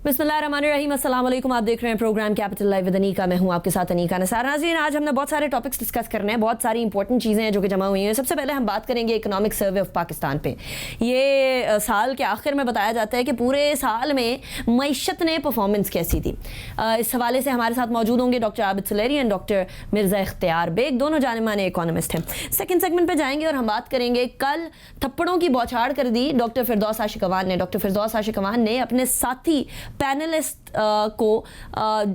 बिस्मिल्लाहिर्रहमानिर्रहीम, अस्सलाम वालेकुम। आप देख रहे हैं program capital live with Anika. मैं हूं आपके साथ अनीका निसार। नाज़रीन, आज हमने बहुत सारे टॉपिक्स डिस्कस करने हैं, बहुत सारी इंपॉर्टेंट चीज़ें हैं जो कि जमा हुई हैं। सबसे पहले हम बात करेंगे इकोनॉमिक सर्वे ऑफ पाकिस्तान पे। ये साल के आखिर में बताया जाता है कि पूरे साल में मईशत ने परफॉर्मेंस कैसी थी। इस हवाले से हमारे साथ मौजूद होंगे doctor Abid Suleri and doctor Mirza Ikhtiar Baig, दोनों जाने-माने इकोनॉमिस्ट हैं। सेकेंड सेगमेंट पर जाएंगे और हम बात करेंगे कल थप्पड़ों की बौछार कर दी डॉक्टर फिरदौस आशिक अवान ने। डॉक्टर फिरदौस आशिक अवान ने अपने साथी पैनलिस्ट को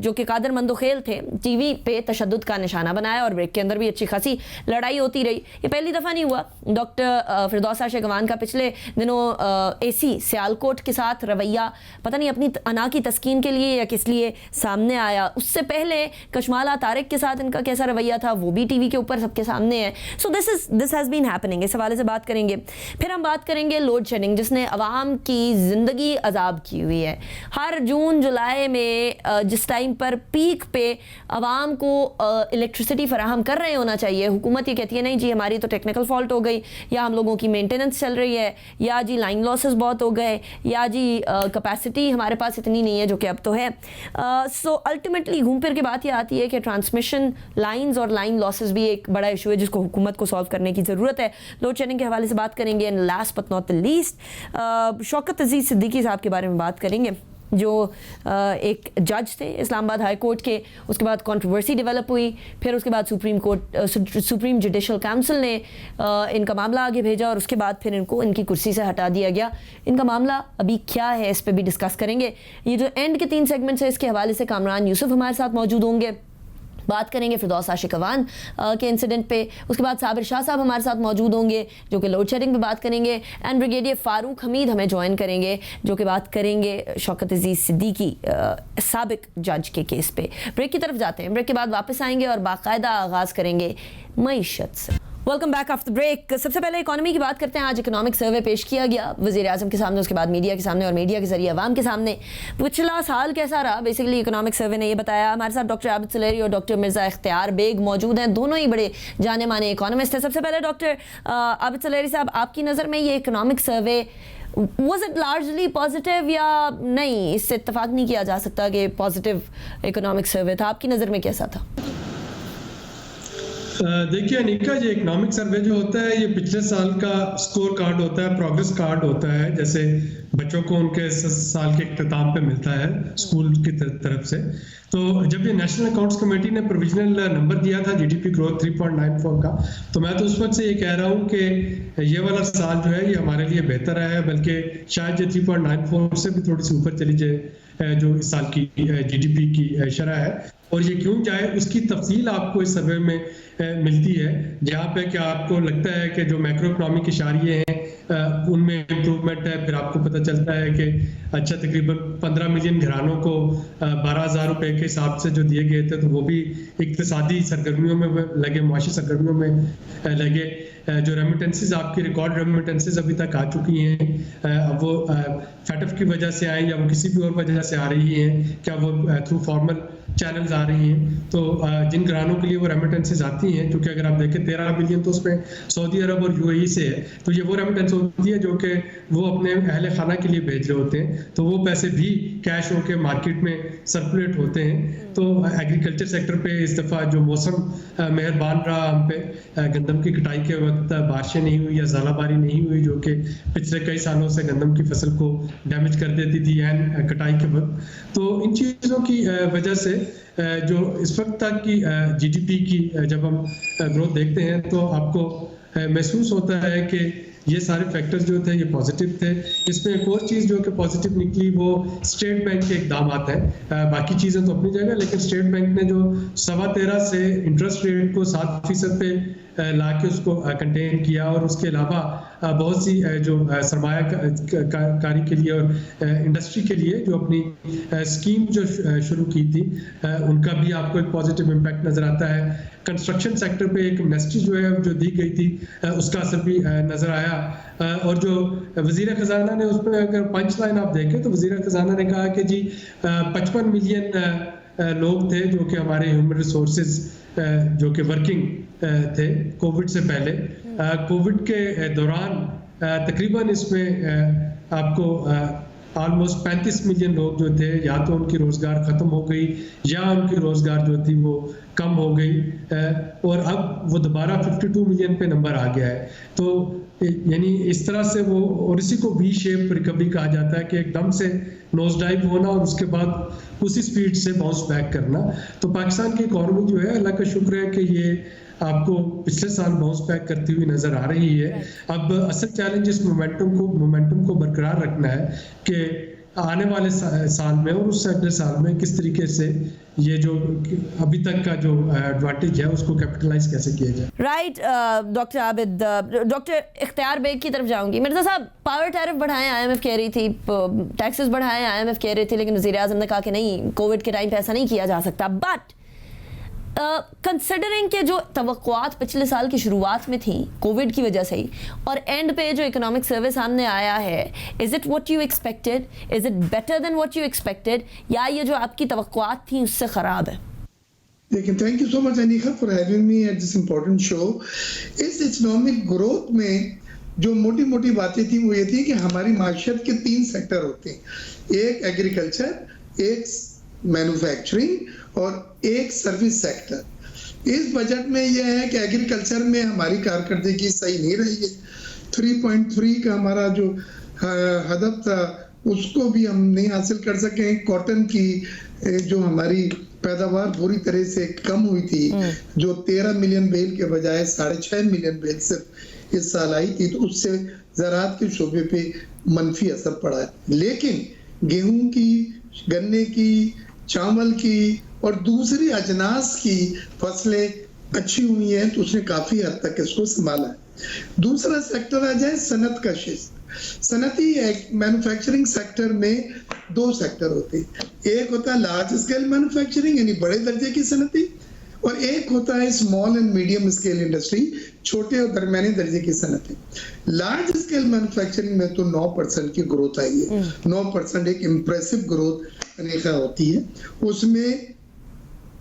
जो कि कादर मंदोखेल थे, टीवी पे तशद्दुद का निशाना बनाया और ब्रेक के अंदर भी अच्छी खासी लड़ाई होती रही। ये पहली दफ़ा नहीं हुआ। डॉक्टर फिरदौस आशिक अवान का पिछले दिनों एसी सियालकोट के साथ रवैया पता नहीं अपनी अना की तस्कीन के लिए या किस लिए सामने आया। उससे पहले कशमाला तारिक के साथ इनका कैसा रवैया था वो भी टीवी के ऊपर सबके सामने है। So this has been happening. इस हवाले से बात करेंगे। फिर हम बात करेंगे लोड शेडिंग, जिसने अवाम की ज़िंदगी अजाब की हुई है। हर जून जुलाई में जिस टाइम पर पीक पे आवाम को इलेक्ट्रिसिटी फराहम कर रहे होना चाहिए, हुकूमत ये कहती है नहीं जी हमारी तो टेक्निकल फॉल्ट हो गई, या हम लोगों की मेंटेनेंस चल रही है, या जी लाइन लॉसेस बहुत हो गए, या जी कैपेसिटी हमारे पास इतनी नहीं है, जो कि अब तो है। सो अल्टीमेटली घूम फिर के बात ये आती है कि ट्रांसमिशन लाइन्स और लाइन लॉसेस भी एक बड़ा इशू है जिसको हुकूमत को सॉल्व करने की ज़रूरत है। लोड शेडिंग के हवाले से बात करेंगे। And last but not the least Shaukat Aziz Siddiqui sahab के बारे में बात करेंगे, जो एक जज थे इस्लामाबाद हाई कोर्ट के। उसके बाद कंट्रोवर्सी डेवलप हुई, फिर उसके बाद सुप्रीम जुडिशल काउंसिल ने इनका मामला आगे भेजा और उसके बाद फिर इनको इनकी कुर्सी से हटा दिया गया। इनका मामला अभी क्या है इस पर भी डिस्कस करेंगे। ये जो एंड के 3 सेगमेंट्स है इसके हवाले से कामरान यूसुफ हमारे साथ मौजूद होंगे। बात करेंगे फिरदौस आशिक अवान के इंसिडेंट पे। उसके बाद साबिर शाह साहब हमारे साथ मौजूद होंगे जो कि लोड शेडिंग पे बात करेंगे। एंड ब्रिगेडियर फारूक हमीद हमें ज्वाइन करेंगे जो कि बात करेंगे शौकत अजीज़ सिद्दीकी साबिक जज के केस पे। ब्रेक की तरफ जाते हैं, ब्रेक के बाद वापस आएंगे और बाकायदा आगाज़ करेंगे मईशत से। Welcome back after break. सबसे पहले इकोनॉमी की बात करते हैं। आज इकोनॉमिक सर्वे पेश किया गया वज़ीर आज़म के सामने, उसके बाद मीडिया के सामने और मीडिया के जरिए अवाम के सामने। पिछला साल कैसा रहा बेसिकली इकोनॉमिक सर्वे ने ये बताया। हमारे साथ डॉक्टर आबिद सुलेरी और डॉक्टर मिर्ज़ा इख्तियार बेग मौजूद हैं, दोनों ही बड़े जाने माने इकोनॉमिस्ट हैं। सबसे पहले डॉक्टर आबिद सुलेरी साहब, आपकी नज़र में ये economic survey was it largely positive या नहीं? इससे इत्तफाक नहीं किया जा सकता कि पॉजिटिव इकोनॉमिक सर्वे था। आपकी नज़र में कैसा था? देखिए अनीका, ये इकोनॉमिक सर्वे जो होता है ये पिछले साल का स्कोर कार्ड होता है, प्रोग्रेस कार्ड होता है, जैसे बच्चों को उनके साल के इख्तिताम पे मिलता है स्कूल की तरफ से। तो जब ये नेशनल अकाउंट्स कमेटी ने प्रोविजनल नंबर दिया था जीडीपी ग्रोथ 3.94 का, तो मैं तो उस वक्त से ये कह रहा हूँ कि ये वाला साल जो है ये हमारे लिए बेहतर रहा है, बल्कि शायद ये 3.94 से भी थोड़ी सी ऊपर चली जाए जो इस साल की जीडीपी की शरह है। और ये क्यों जाए उसकी तफसील आपको इस सर्वे में मिलती है, जहाँ पे कि आपको लगता है कि जो मैक्रो इकनॉमिक इशारे हैं उनमें इम्प्रूवमेंट है। फिर आपको पता चलता है कि अच्छा तकरीबन 15 मिलियन घरानों को 12,000 रुपए के हिसाब से जो दिए गए थे तो वो भी इक्तिसादी सरगर्मियों में लगे, मुआशी सरगर्मियों में लगे। जो रेमिटेंसेस आपकी रिकॉर्ड रेमिटेंसेस अभी तक आ चुकी हैं, अब वो फैटफ की वजह से आए या वो किसी भी और वजह से आ रही हैं, क्या वो थ्रू फॉर्मल चैनल्स आ रही हैं, तो जिन घरानों के लिए वो रेमिटेंसेस आती हैं, क्योंकि अगर आप देखें 13 बिलियन तो उसमें सऊदी अरब और यूएई से है, तो ये वो रेमिटेंस होती है जो कि वो अपने अहले खाना के लिए भेज रहे होते हैं, तो वो पैसे भी कैश होके मार्केट में सर्कुलेट होते हैं। तो एग्रीकल्चर सेक्टर पे इस दफ़ा जो मौसम मेहरबान रहा हम पे, गंदम की कटाई के वक्त बारिशें नहीं हुई या ज़ालाबारी नहीं हुई जो कि पिछले कई सालों से गंदम की फसल को डैमेज कर देती थी एंड कटाई के वक्त। तो इन चीज़ों की वजह से जो इस वक्त तक की जीडीपी की जब हम ग्रोथ देखते हैं तो आपको महसूस होता है कि ये सारे फैक्टर्स जो थे ये पॉजिटिव थे। इसमें एक और चीज़ जो कि पॉजिटिव निकली वो स्टेट बैंक के इकदाम आते हैं। बाकी चीज़ें तो अपनी जगह, लेकिन स्टेट बैंक ने जो 13.25 से इंटरेस्ट रेट को 7% पे ला के उसको कंटेन किया, और उसके अलावा बहुत सी जो सरमाया कारी के लिए और इंडस्ट्री के लिए जो अपनी स्कीम जो शुरू की थी उनका भी आपको एक पॉजिटिव इम्पैक्ट नज़र आता है। कंस्ट्रक्शन सेक्टर पे एक एमनेस्टी जो है जो दी गई थी उसका असर भी नज़र आया। और जो वज़ीर ख़जाना ने उसमें अगर पंच लाइन आप देखें तो वज़ीर ख़जाना ने कहा कि जी 55 मिलियन लोग थे जो कि हमारे ह्यूमन रिसोर्सेज जो कि वर्किंग थे कोविड से पहले, कोविड के दौरान तकरीबन इसमें आपको ऑलमोस्ट 35 मिलियन लोग जो थे, या तो उनकी रोजगार खत्म हो गई या उनकी रोजगार जो थी वो कम हो गई, और अब वो दोबारा 52 मिलियन पे नंबर आ गया है। तो यानी इस तरह से वो, और इसी को वी शेप रिकवरी कहा जाता है कि एकदम से नोज डाइव होना और उसके बाद उसी स्पीड से बाउंस बैक करना। तो पाकिस्तान की इकॉनमी जो है, अल्लाह का शुक्र है कि ये आपको पिछले साल बाउंस बैक करती हुई नजर आ रही है। अब असल चैलेंज इस मोमेंटम को बरकरार रखना है कि आने वाले साल में और उससे अगले साल में किस तरीके से ये जो अभी तक का जो एडवांटेज है उसको कैपिटलाइज कैसे किया जाए। राइट डॉक्टर आबिद, डॉक्टर इख्तियार बेग की तरफ जाऊंगी। मिर्जा साहब, पावर टैरिफ बढ़ाएं IMF कह रही थी, टैक्सेस बढ़ाएं IMF कह रही थी, लेकिन वज़ीर आज़म ने कहा कि नहीं, कोविड के टाइम पे ऐसा नहीं किया जा सकता। बट कंसिडरिंग के जो तवक्कुआत पिछले साल की शुरुआत में थी कोविड की वजह से ही, और एंड पे जो इकोनॉमिक सर्वे सामने आया है, is it what you expected, is it better than what you expected, या ये जो आपकी तवक्कुआत थी उससे खराब है? लेकिन thank you so much Anika for having me at this important show. इस इकोनॉमिक ग्रोथ में जो मोटी मोटी बातें थी वो ये थी कि हमारी माशियत के 3 सेक्टर होते हैं, एक एग्रीकल्चर, एक मैन्युफैक्चरिंग और एक सर्विस सेक्टर। इस बजट में यह है कि एग्रीकल्चर में हमारी कारकर्दगी सही नहीं रही है। 3.3 का हमारा जो हदफ था उसको भी हम नहीं हासिल कर सके। कॉटन की जो हमारी पैदावार पूरी तरह से कम हुई थी, जो 13 मिलियन बेल के बजाय 6.5 मिलियन बेल सिर्फ इस साल आई थी, तो उससे ज़राअत के शोबे पे मनफी असर पड़ा है। लेकिन गेहूं की, गन्ने की, चावल की और दूसरी अजनास की फसलें अच्छी हुई हैं, तो उसने काफी हद तक इसको संभाला है। दूसरा सेक्टर आ जाए सनत का क्षेत्र। सनती मैन्युफैक्चरिंग सेक्टर में 2 सेक्टर होते हैं, एक होता है लार्ज स्केल मैन्युफैक्चरिंग यानी बड़े दर्जे की सनती, और एक होता है small and medium scale industry, छोटे और दरमियाने दर्जे की सनतें। लार्ज स्केल मैन्युफैक्चरिंग में तो 9% की ग्रोथ आई है। 9% एक इम्प्रेसिव ग्रोथ रेखा होती है। उसमें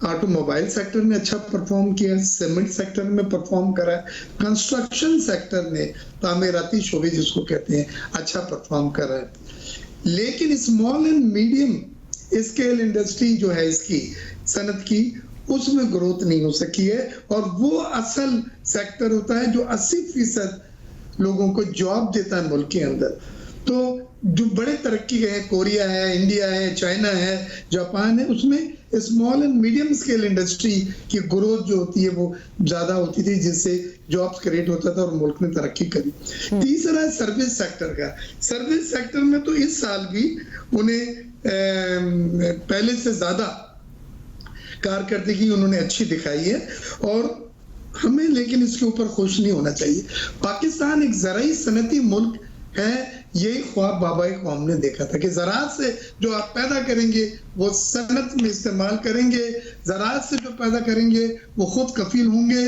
ऑटोमोबाइल सेक्टर ने अच्छा परफॉर्म किया, सीमेंट सेक्टर में परफॉर्म करा, कंस्ट्रक्शन सेक्टर ने, तामीराती शोबे जिसको कहते हैं, अच्छा परफॉर्म करा है। लेकिन small and medium scale industry जो है इसकी सनत की, उसमें ग्रोथ नहीं हो सकी है, और वो असल सेक्टर होता है जो 80% लोगों को जॉब देता है मुल्क के अंदर। तो जो बड़े तरक्की गए हैं, कोरिया है, इंडिया है, चाइना है, जापान है, उसमें small and medium scale industry की ग्रोथ जो होती है वो ज्यादा होती थी, जिससे जॉब्स क्रिएट होता था और मुल्क ने तरक्की करी। तीसरा है सर्विस सेक्टर का। सर्विस सेक्टर में तो इस साल भी उन्हें पहले से ज्यादा कारकर्दगी उन्होंने अच्छी दिखाई है, और हमें लेकिन इसके ऊपर खुश नहीं होना चाहिए। पाकिस्तान एक ज़राई सनती मुल्क है, यही ख्वाब बाबाए कौम ने देखा था कि ज़राअत से जो आप पैदा करेंगे वो सनत में इस्तेमाल करेंगे, ज़राअत से जो पैदा करेंगे वो खुद कफील होंगे।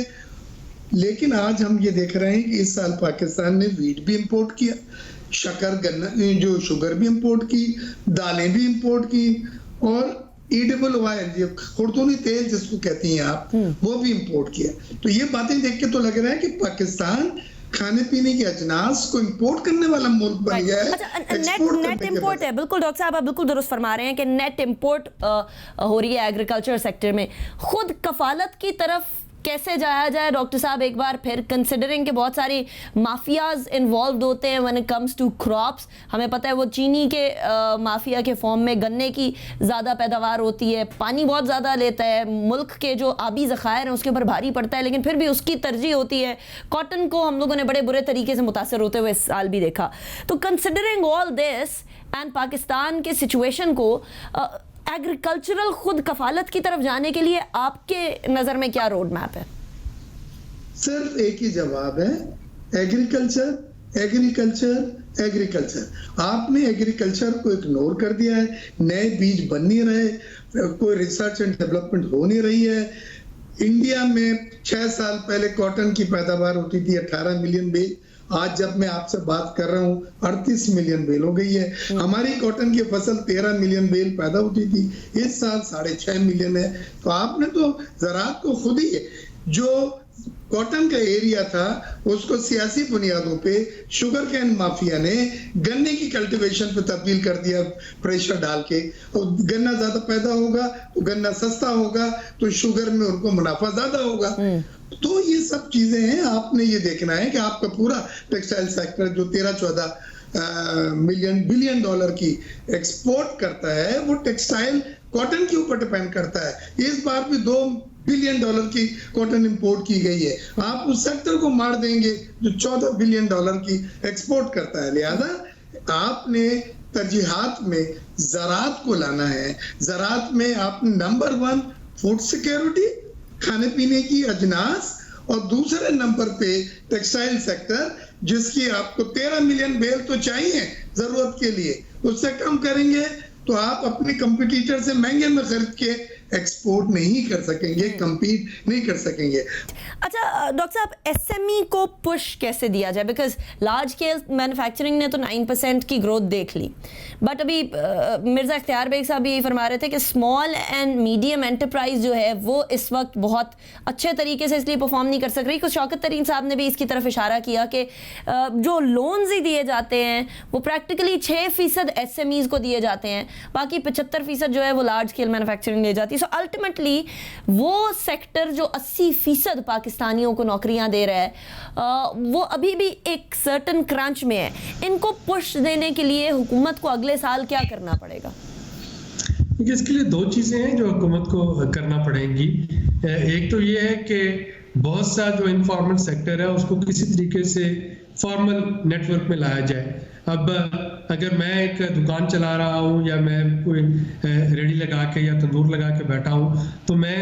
लेकिन आज हम ये देख रहे हैं कि इस साल पाकिस्तान ने वीट भी इंपोर्ट किया, शक्कर, गन्ना, जो शुगर भी इंपोर्ट की, दालें भी इंपोर्ट की, और ईडेबल ऑयल, खुर्दूनी तेल जिसको कहती हैं आप, वो भी इंपोर्ट किया। तो ये बातें देख के तो लग रहा है कि पाकिस्तान खाने पीने की अजनास को इंपोर्ट करने वाला मुल्क बन गया है। नेट इंपोर्ट है। बिल्कुल डॉक्टर साहब, आप बिल्कुल दुरुस्त फरमा रहे हैं कि नेट इंपोर्ट हो रही है एग्रीकल्चर सेक्टर में। खुद कफालत की तरफ कैसे जाया जाए डॉक्टर साहब, एक बार फिर, कंसिडरिंग के बहुत सारी माफियाज इन्वॉल्व होते हैं when it comes to crops. हमें पता है वो चीनी के माफिया के फॉर्म में गन्ने की ज़्यादा पैदावार होती है, पानी बहुत ज़्यादा लेता है, मुल्क के जो आबी ज़खायर हैं उसके ऊपर भारी पड़ता है, लेकिन फिर भी उसकी तरजीह होती है। कॉटन को हम लोगों ने बड़े बुरे तरीके से मुतासर होते हुए इस साल भी देखा। तो considering all this and Pakistan के सिचुएशन को, एग्रीकल्चरल खुद कफालत की तरफ जाने के लिए आपके नजर में क्या रोड मैप है? सिर्फ एक ही जवाब है, एग्रीकल्चर, एग्रीकल्चर, एग्रीकल्चर। आपने एग्रीकल्चर को इग्नोर कर दिया है, नए बीज बन नहीं रहे, कोई रिसर्च एंड डेवलपमेंट हो नहीं रही है। इंडिया में 6 साल पहले कॉटन की पैदावार होती थी 18 मिलियन बेल, आज जब मैं आपसे बात कर रहा हूँ 38 मिलियन बेल हो गई है। हमारी कॉटन की फसल 13 मिलियन बेल पैदा होती थी, इस साल 6.5 मिलियन है। तो आपने तो ज़राअत को खुद ही जो कॉटन का एरिया था उसको सियासी बुनियादों पे शुगर कैन माफिया ने गन्ने की कल्टीवेशन पे तब्दील कर दिया, प्रेशर डाल के। और गन्ना ज्यादा पैदा होगा तो गन्ना सस्ता होगा तो शुगर में उनको मुनाफा ज्यादा होगा। तो ये सब चीजें हैं, आपने ये देखना है कि आपका पूरा टेक्सटाइल सेक्टर जो 13-14 बिलियन डॉलर की एक्सपोर्ट करता है वो टेक्सटाइल कॉटन के ऊपर डिपेंड करता है। इस बार भी 2 बिलियन डॉलर की कॉटन इंपोर्ट की गई है। आप उस सेक्टर को मार देंगे जो 14 बिलियन डॉलर की एक्सपोर्ट करता है। लिहाजा आपने तरजीहात में ज़राअत को लाना है। ज़राअत में आपने नंबर 1 फूड सिक्योरिटी, खाने पीने की अजनास, और दूसरे नंबर पे टेक्सटाइल सेक्टर जिसकी आपको 13 मिलियन बेल तो चाहिए जरूरत के लिए, उससे कम करेंगे तो आप अपने कंपटीटर से महंगे में खरीद के एक्सपोर्ट नहीं कर सकेंगे, compete नहीं कर सकेंगे। अच्छा डॉक्टर साहब, एसएमई को पुश कैसे दिया जाए? बिकॉज लार्ज स्केल मैन्युफैक्चरिंग ने तो 9% की ग्रोथ देख ली, बट अभी मिर्जा इख्तियार बेग साहब ये फरमा रहे थे कि स्मॉल एंड मीडियम एंटरप्राइज जो है वो इस वक्त बहुत अच्छे तरीके से इसलिए परफॉर्म नहीं कर सक रही। कुछ शौकत तरीन साहब ने भी इसकी तरफ इशारा किया कि जो लोन्स ही दिए जाते हैं वो प्रैक्टिकली 6% एसएमईज को दिए जाते हैं, बाकी 75% जो है वो लार्ज स्केल मैन्युफैक्चरिंग ले जाती है। सो अल्टीमेटली वो सेक्टर जो 80% पाकिस्तानियों को नौकरियां दे रहा है वो अभी भी एक सर्टन क्रंच में है। इनको पुश देने के लिए हुकूमत को अगले साल क्या करना पड़ेगा? क्योंकि इसके लिए 2 चीजें हैं जो हुकूमत को करना पड़ेंगी। एक तो ये है कि बहुत सा जो इनफॉर्मल सेक्टर है उसको किसी तरीके से फॉर्मल नेटवर्क में लाया जाए। अब अगर मैं एक दुकान चला रहा हूँ या मैं कोई रेडी लगा के या तंदूर लगा के बैठा हूँ तो मैं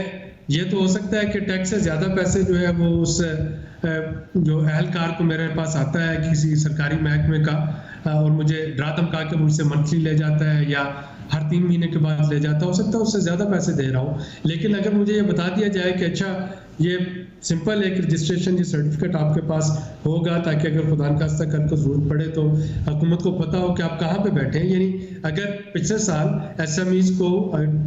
ये तो हो सकता है कि टैक्स से ज़्यादा पैसे जो है वो उस जो एहलकार को मेरे पास आता है किसी सरकारी महकमे का और मुझे डरा धमका के मुझसे मंथली ले जाता है या हर 3 महीने के बाद ले जाता, हो सकता है उससे ज़्यादा पैसे दे रहा हूँ। लेकिन अगर मुझे ये बता दिया जाए कि अच्छा ये सिंपल एक रजिस्ट्रेशन, ये सर्टिफिकेट आपके पास होगा ताकि अगर खुदा न खास्ता कल को जरूरत पड़े तो हुकूमत को पता हो कि आप कहाँ पे बैठे हैं। यानी अगर पिछले साल एसएमईज को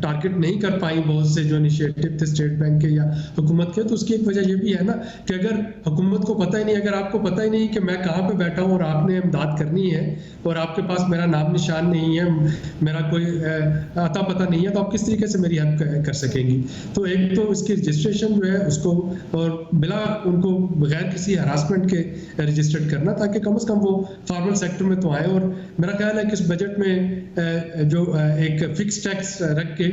टारगेट नहीं कर पाई बहुत से जो इनिशिएटिव थे स्टेट बैंक के या हुकूमत के, तो उसकी एक वजह ये भी है ना कि अगर हुकूमत को पता ही नहीं, अगर आपको पता ही नहीं कि मैं कहाँ पे बैठा हूँ और आपने इमदाद करनी है और आपके पास मेरा नाम निशान नहीं है, मेरा कोई आता पता नहीं है, तो आप किस तरीके से मेरी हेल्प कर सकेंगी। तो एक तो इसकी रजिस्ट्रेशन जो है उसको और बिला उनको बगैर किसी हरासमेंट के रजिस्टर्ड करना ताकि कम से कम वो फॉर्मल सेक्टर में तो आए। और मेरा ख्याल है कि इस बजट में जो एक फिक्स टैक्स रख के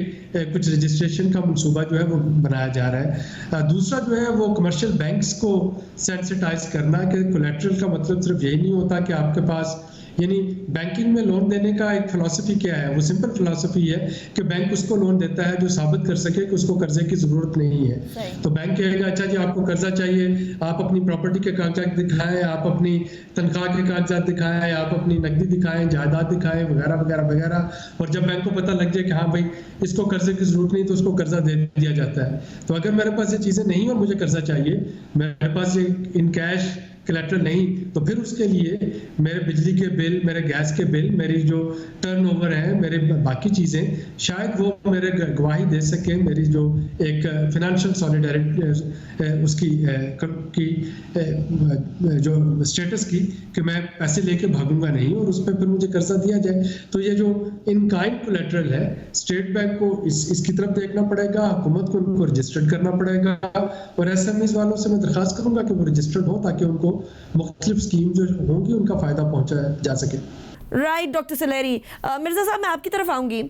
कुछ रजिस्ट्रेशन का मंसूबा जो है वो बनाया जा रहा है। दूसरा जो है वो कमर्शियल बैंक्स को सेंसिटाइज करना कि कोलेटरल का मतलब सिर्फ यही नहीं होता कि आपके पास, यानी बैंकिंग में लोन देने का एक फिलॉसफी क्या है, वो सिंपल फिलॉसफी है कि बैंक उसको लोन देता है जो साबित कर सके कि उसको कर्जे की जरूरत नहीं है। तो बैंक कहेगा अच्छा जी आपको कर्जा चाहिए, आप अपनी प्रॉपर्टी के कागजात दिखाएं, आप अपनी तनख्वाह के कागजात दिखाएं, आप अपनी नकदी दिखाएं, जायदाद दिखाएं, वगैरह वगैरह वगैरह। और जब बैंक को पता लग जाए कि हाँ भाई इसको कर्जे की जरूरत नहीं तो उसको कर्जा दे दिया जाता है। तो अगर मेरे पास ये चीजें नहीं और मुझे कर्जा चाहिए, मेरे पास ये इन कैश कलेक्टर नहीं, तो फिर उसके लिए मेरे बिजली के बिल, मेरे गैस के बिल, मेरी जो टर्नओवर है, मेरे बाकी चीज़ें, शायद वो मेरे गवाही दे सके मेरी जो एक फिनेंशियल सॉलिडारिटी उसकी की जो स्टेटस की कि मैं पैसे लेके भागूंगा नहीं और उस पर फिर मुझे कर्जा दिया जाए। तो ये जो इन काइंड कोलेटरल है, स्टेट बैंक को इसकी तरफ देखना पड़ेगा, हुकूमत को उनको रजिस्टर्ड करना पड़ेगा और एसएमईज वालों से मैं दरखास्त करूंगा कि वो रजिस्टर्ड हो ताकि उनको मुख्तलिफ स्कीम जो होंगी उनका फायदा पहुंचाया जा सके। Right doctor salary. मिर्जा साहब मैं आपकी तरफ आऊंगी।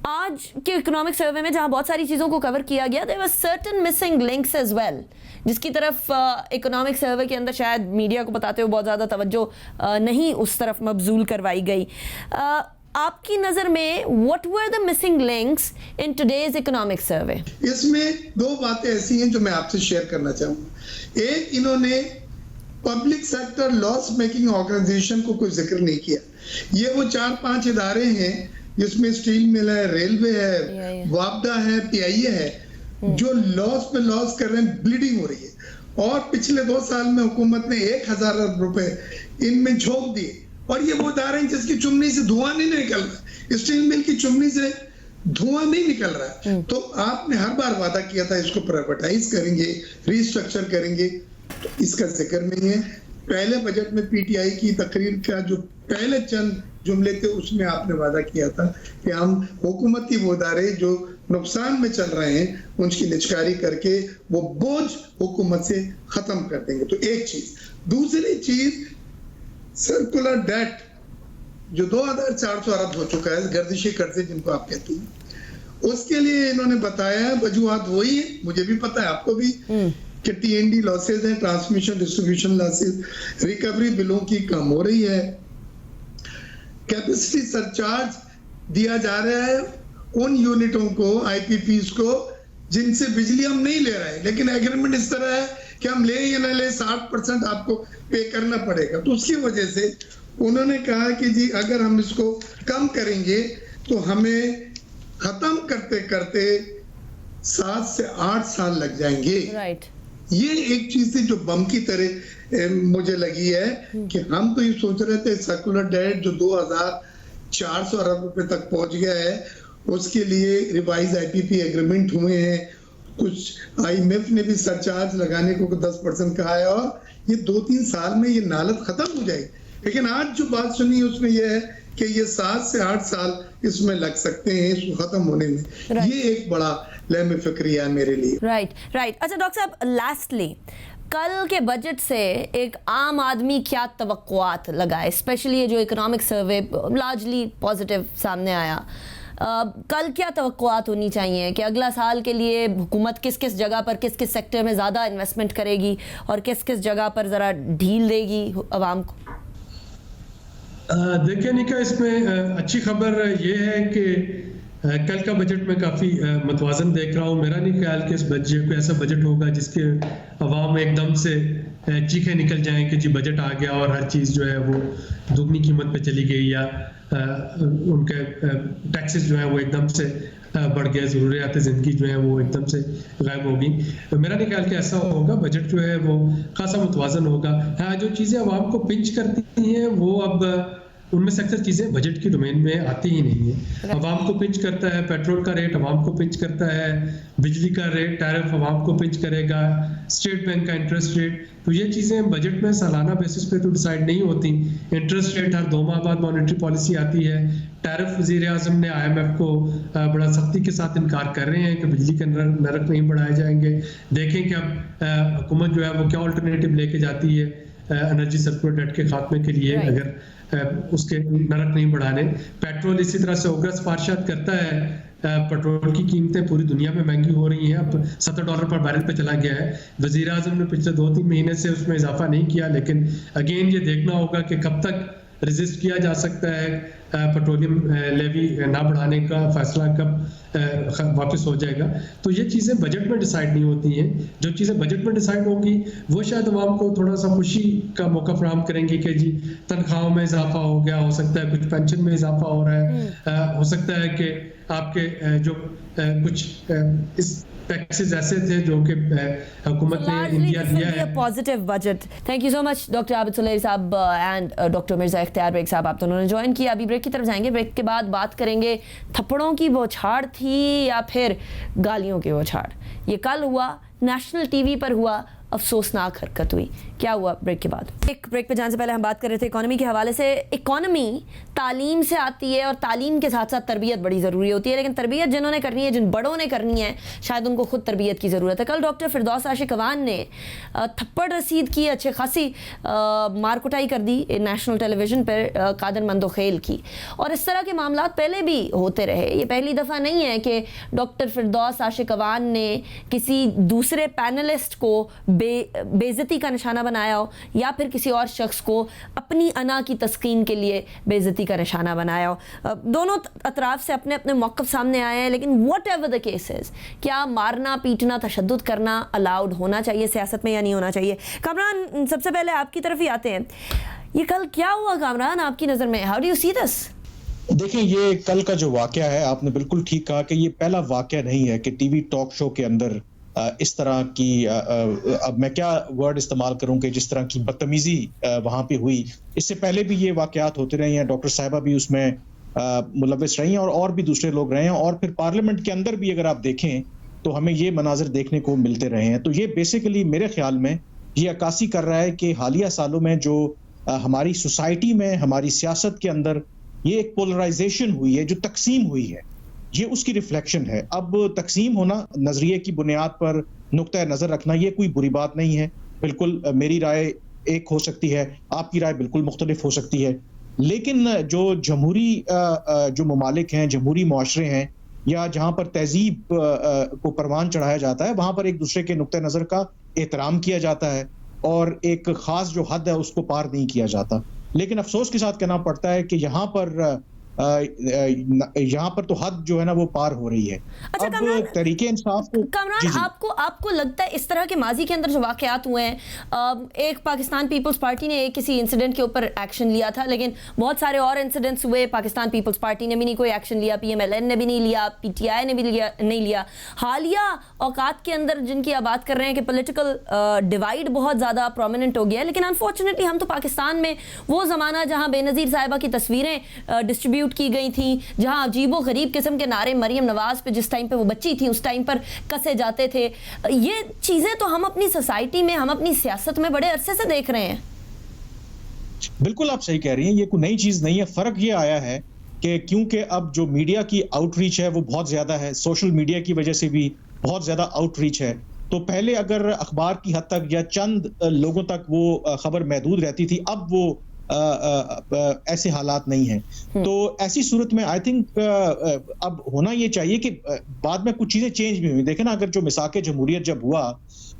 आज के इकोनॉमिक सर्वे में जहां बहुत सारी चीज़ों को कवर किया गया, there were certain missing links as well, जिसकी तरफ इकोनॉमिक सर्वे के अंदर शायद मीडिया को बताते हुए बहुत ज़्यादा तवज्जो नहीं उस तरफ मबजूल करवाई गई। आपकी नज़र में what were the missing links in today's economic survey? इसमें 2 बातें ऐसी हैं जो मैं आपसे शेयर करना चाहूँगा। एक, इन्होंने public sector loss making organisation को कोई जिक्र नहीं किया। ये वो 4-5 इदारे हैं जिसमें स्टील मिल है, रेलवे है, वापडा है, पीआईए है, जो लॉस पे लॉस कर रहे हैं, ब्लीडिंग हो रही है। और पिछले 2 साल में हुकूमत ने 1000 अरब रुपए इनमें झोंक दिए। और ये वो इदारे हैं जिसकी चुमनी से धुआं नहीं निकल रहा। स्टील मिल की चुमनी से धुआं नहीं निकल रहा है। तो आपने हर बार वादा किया था इसको प्राइवेटाइज करेंगे, रिस्ट्रक्चर करेंगे, तो इसका जिक्र नहीं है। पहले बजट में पीटीआई की तकरीर का जो पहले चंद जुमले थे उसमें आपने वादा किया था कि हम हुकूमती वो इदारे जो नुकसान में चल रहे हैं उनकी निचकारी करके वो बोझ हुकूमत से खत्म कर देंगे। तो एक चीज। दूसरी चीज, सर्कुलर डेट जो 2400 अरब हो चुका है, गर्दिशी कर्जे जिनको आप कहते हैं, उसके लिए इन्होंने बताया वजूहात वही है, मुझे भी पता है, आपको भी, कि टीएनडी लॉसेज है, ट्रांसमिशन डिस्ट्रीब्यूशन लॉसेज, रिकवरी बिलों की कम हो रही है, कैपेसिटी सरचार्ज दिया जा रहा है उन यूनिटों को, आईपीपीज को, जिनसे बिजली हम नहीं ले रहे हैं, लेकिन एग्रीमेंट इस तरह है कि हम ले या ना ले 60% आपको पे करना पड़ेगा। तो उसकी वजह से उन्होंने कहा कि जी अगर हम इसको कम करेंगे तो हमें खत्म करते करते 7 से 8 साल लग जाएंगे। राइट। ये एक चीज थी जो बम की तरह मुझे लगी है कि हम तो ये सोच रहे थे सर्कुलर डेट जो 2400 अरब रुपए तक पहुंच गया है, उसके लिए रिवाइज आईपीपी एग्रीमेंट हुए हैं, कुछ आईएमएफ ने भी सरचार्ज लगाने को 10% कहा है, और ये 2-3 साल में ये नालत खत्म हो जाएगी। लेकिन आज जो बात सुनी उसमें यह है कि ये 7 से 8 साल इसमें लग सकते हैं इसको खत्म होने में। ये एक बड़ा लहम फिक्रिया है मेरे लिए। राइट। अच्छा डॉक्टर साहब, लास्टली, कल के बजट से एक आम आदमी क्या तवक्कुआत लगाए, स्पेशली ये जो इकोनॉमिक सर्वे लार्जली पॉजिटिव सामने आया, कल क्या तवक्कुआत होनी चाहिए कि अगला साल के लिए हुकूमत किस किस जगह पर, किस किस सेक्टर में ज़्यादा इन्वेस्टमेंट करेगी और किस किस जगह पर ज़रा ढील देगी आवाम को? देखिए निका, इसमें अच्छी खबर ये है कि कल का बजट में काफ़ी मतवाजन देख रहा हूँ। मेरा नहीं ख्याल कि इस बजट को ऐसा बजट होगा जिसके अवाम एकदम से चीखें निकल जाएं कि जी बजट आ गया और हर चीज़ जो है वो दुगनी कीमत पे चली गई, या उनके टैक्सेस जो है वो एकदम से बढ़ गया, ज़रूरियात ज़िंदगी जो है वो एकदम से गायब होगी। तो मेरा नहीं ख्याल कि ऐसा होगा। बजट जो है वो खासा मुतवाज़न होगा। हाँ, जो चीज़ें अवाम को पिंच करती हैं वो अब उनमें से अक्सर चीज़ें बजट की डोमेन में आती ही नहीं है। अवाम को पिंच करता है पेट्रोल का रेट, अवाम को पिंच करता है बिजली का रेट, टैरिफ अवाम को पिंच करेगा, स्टेट बैंक का इंटरेस्ट रेट। तो ये चीज़ें बजट में सालाना बेसिस पे तो डिसाइड नहीं होती। इंटरेस्ट रेट हर 2 माह बाद मॉनेटरी पॉलिसी आती है। टैरिफ वज़ीर आज़म ने IMF को बड़ा सख्ती के साथ इनकार कर रहे हैं कि बिजली के नरक नहीं बढ़ाए जाएंगे। देखें कि अब हुकूमत जो है वो क्या अल्टरनेटिव लेके जाती है एनर्जी सर्कुलर डेट के खात्मे के लिए, अगर उसके नरक नहीं बढ़ाने। पेट्रोल इसी तरह से उग्र सिफारिशात करता है। पेट्रोल की कीमतें पूरी दुनिया में महंगी हो रही हैं, अब $70 पर बैरल पे चला गया है। वज़ीर आज़म ने पिछले 2-3 महीने से उसमें इजाफा नहीं किया, लेकिन अगेन ये देखना होगा कि कब तक रेजिस्ट किया जा सकता है। पेट्रोलियम लेवी ना बढ़ाने का फैसला कब वापस हो जाएगा। तो ये चीज़ें बजट में डिसाइड नहीं होती हैं। जो चीज़ें बजट में डिसाइड होंगी वो शायद अवाम को थोड़ा सा खुशी का मौका फराहम करेंगी कि जी तनख्वाहों में इजाफा हो गया, हो सकता है कुछ पेंशन में इजाफा हो रहा है, हो सकता है कि आपके जो कुछ इस टैक्सेस ऐसे थे जो कि हुकूमत ने इंडिया दिया है। Positive budget. Thank you so much doctor Abid Sulehi sahab and doctor Mirza इख्तियार बेग साहब, आप दोनों ने ज्वाइन किया। अभी ब्रेक की तरफ जाएंगे। ब्रेक के बाद बात करेंगे थप्पड़ों की बौछार थी या फिर गालियों की बौछार। ये कल हुआ, नेशनल टीवी पर हुआ, अफसोसनाक हरकत हुई। क्या हुआ ब्रेक के बाद? एक ब्रेक पे जाने से पहले हम बात कर रहे थे इकोनॉमी के हवाले से। इकोनॉमी तालीम से आती है और तालीम के साथ साथ तरबियत बड़ी ज़रूरी होती है, लेकिन तरबियत जिन्होंने करनी है, जिन बड़ों ने करनी है, शायद उनको खुद तरबियत की ज़रूरत है। कल डॉक्टर फिरदौस आशिक अवान ने थप्पड़ रसीद की, अच्छे खासी मार कुटाई कर दी नेशनल टेलीविज़न पर कादर मंदोखेल की। और इस तरह के मामला पहले भी होते रहे। ये पहली दफ़ा नहीं है कि डॉक्टर फिरदौस आशिक अवान ने किसी दूसरे पैनलिस्ट को बेइज्जती का निशाना बनाया हो या फिर किसी और शख्स को अपनी अना की तस्कीन के लिए बेइज्जती का निशाना बनाया हो। दोनों अतराफ से अपने अपने मौक़िफ़ सामने आए हैं, लेकिन वट एवर द केसेस, क्या मारना पीटना तशद्दुद करना अलाउड होना चाहिए सियासत में या नहीं होना चाहिए? कामरान, सबसे पहले आपकी तरफ ही आते हैं। ये कल क्या हुआ कामरान आपकी नज़र में? How do you see this? देखिए, ये कल का जो वाकया है, आपने बिल्कुल ठीक कहा कि ये पहला वाकया नहीं है कि टीवी टॉक शो के अंदर इस तरह की अब मैं क्या वर्ड इस्तेमाल करूं कि जिस तरह की बदतमीजी वहां पे हुई। इससे पहले भी ये वाकयात होते रहे हैं। डॉक्टर साहिबा भी उसमें मुलविस रही हैं और भी दूसरे लोग रहे हैं, और फिर पार्लियामेंट के अंदर भी अगर आप देखें तो हमें ये मनाजिर देखने को मिलते रहे हैं। तो ये बेसिकली मेरे ख्याल में ये अक्कासी कर रहा है कि हालिया सालों में जो हमारी सोसाइटी में, हमारी सियासत के अंदर ये एक पोलराइजेशन हुई है, जो तकसीम हुई है, ये उसकी रिफ्लेक्शन है। अब तकसीम होना, नजरिए की बुनियाद पर नुक्ता नजर रखना, ये कोई बुरी बात नहीं है। बिल्कुल मेरी राय एक हो सकती है, आपकी राय बिल्कुल मुख्तलिफ हो सकती है, लेकिन जो जमहूरी जो ममालिक हैं, जमहूरी मुआशरे हैं, या जहां पर तहजीब को परवान चढ़ाया जाता है, वहां पर एक दूसरे के नुक्ता नजर का एहतराम किया जाता है और एक खास जो हद है उसको पार नहीं किया जाता। लेकिन अफसोस के साथ कहना पड़ता है कि यहाँ पर तो हद जो है ना वो पार हो रही है। अच्छा अब कमरान, तरीके इंसाफ को कमरान आपको लगता है इस तरह के माजी के अंदर जो वाकयात हुए हैं, एक पाकिस्तान पीपल्स पार्टी ने किसी इंसिडेंट के ऊपर एक्शन लिया था, लेकिन बहुत सारे और इंसिडेंट्स हुए, पाकिस्तान पीपल्स पार्टी ने भी नहीं कोई एक्शन लिया, PMLN ने भी नहीं लिया, PTI ने भी नहीं लिया। हालिया औकात के अंदर जिनकी आप बात कर रहे हैं कि पॉलिटिकल डिवाइड बहुत ज़्यादा प्रोमिनेंट हो गया है, लेकिन अनफॉर्चुनेटली हम तो पाकिस्तान में वो ज़माना जहाँ बेनज़ीर साहिबा की तस्वीरें डिस्ट्रीब्यूट की गई थी, जहां अजीबो गरीब किस्म के नारे मरियम नवाज पे जिस टाइम पे वो बच्ची थी उस टाइम पर कसे जाते थे। ये चीजें तो हम अपनी सोसाइटी में, हम अपनी सियासत में बड़े अरसे से देख रहे हैं। बिल्कुल आप सही कह रही हैं, ये कोई नई चीज नहीं है। फर्क ये आया है कि क्योंकि अब जो मीडिया की आउटरीच है वो बहुत ज्यादा है, सोशल मीडिया की वजह से भी बहुत ज्यादा आउटरीच है। तो पहले अगर अखबार की हद तक या चंद लोगों तक वो खबर महदूद रहती थी, अब वो ऐसे हालात नहीं हैं। तो ऐसी सूरत में आई थिंक अब होना ये चाहिए कि बाद में कुछ चीजें चेंज भी हुई। देखें ना, अगर जो मिसाके जमहूरियत जब हुआ